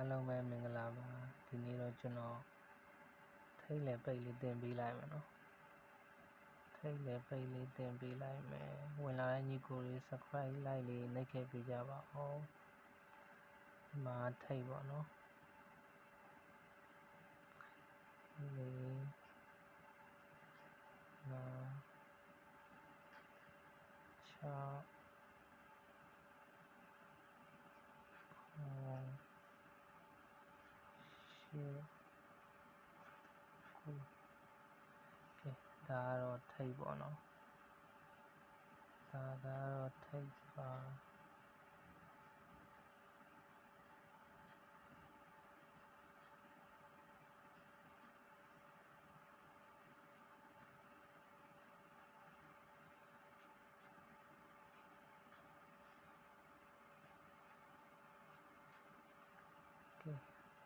အားလုံးပဲမင်္ဂလာပါဒီနေ့တော့ကျွန်တော်ထိတ်လေပိတ်လေးတင်ပေးလိုက်မယ်နော်ထိတ်လေပိတ်လေးတင်ပေးလိုက်မယ်ဝင်လာတဲ့ညီကိုတွေ subscribe like လေးနှိပ်ခဲ့ပေးကြပါဦးဒီမှာထိတ်ပါနော်လေးနာ6ဒါကတော့ထိတ်ပေါ့နော်ဒါကတော့ထိတ်ပါ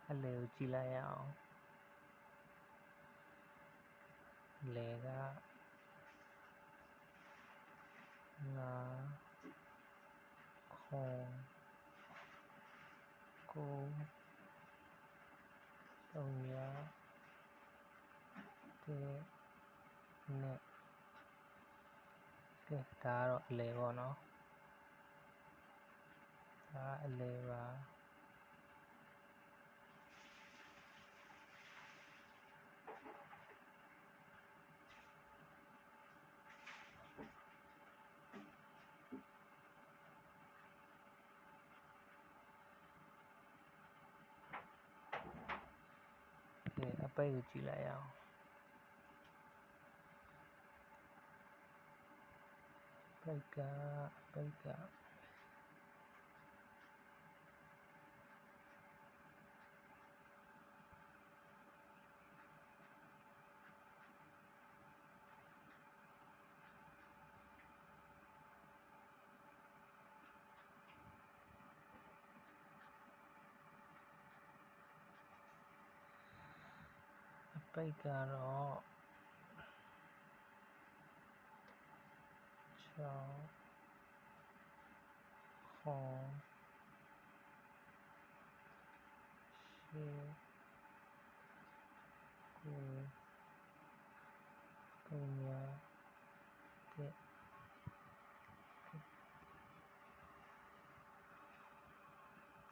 အလေကိုကြည့်လိုက်ရအောင်လေကနာခေါကိုတုံရတဲ့နဲ့ဒါကတော့အလေပေါ့နော်ဒါအလေပါအပိတ်ကိုကြည့်လိုက်အောင်ပိတ်ကပိတ်ကတော့6ခေါ8 9 3ညတဲ့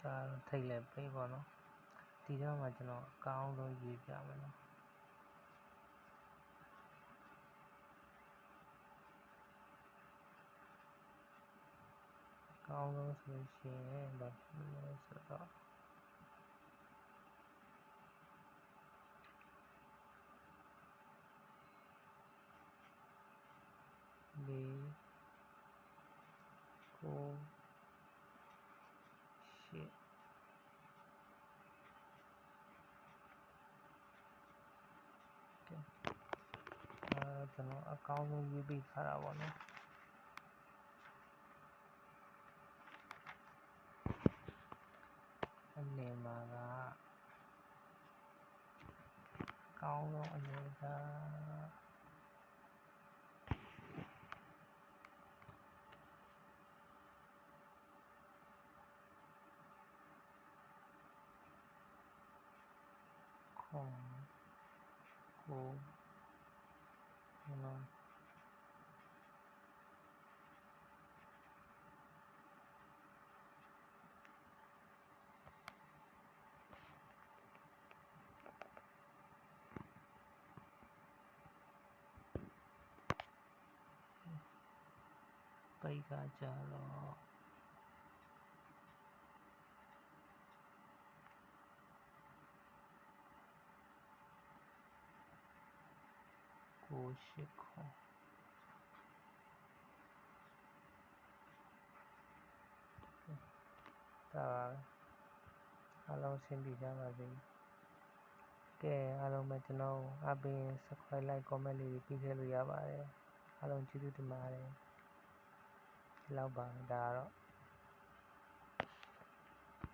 ဒါထိတ်လည်းပိတ်ပေါ့နော်ဒီတော့မှကျွန်တော်အကောင်းဆုံးရေးပြမယ်နော်ကောင်းဆုံးဆိုရှင်ဘာဖြစ်လဲဆိုတော့4 9 8ကျွန်တော်အကောင်းဆုံးရေးပေးထားတာပေါ့နော်အလယ်မှာကအကောင်းဆုံးအလယ်ကခေါကိုနော်ပိတ်ကကြတော့9 8ခေါဒါအားလုံးအဆင်ပြေကြပါစေကဲအားလုံးပဲကျွန်တော်အားပေး subscribe like comment လေးပြီးခဲ့လို့ရပါတယ်အားလုံးကျေးဇူးတင်ပါတယ်ဒီလောက်ပါဒါတော့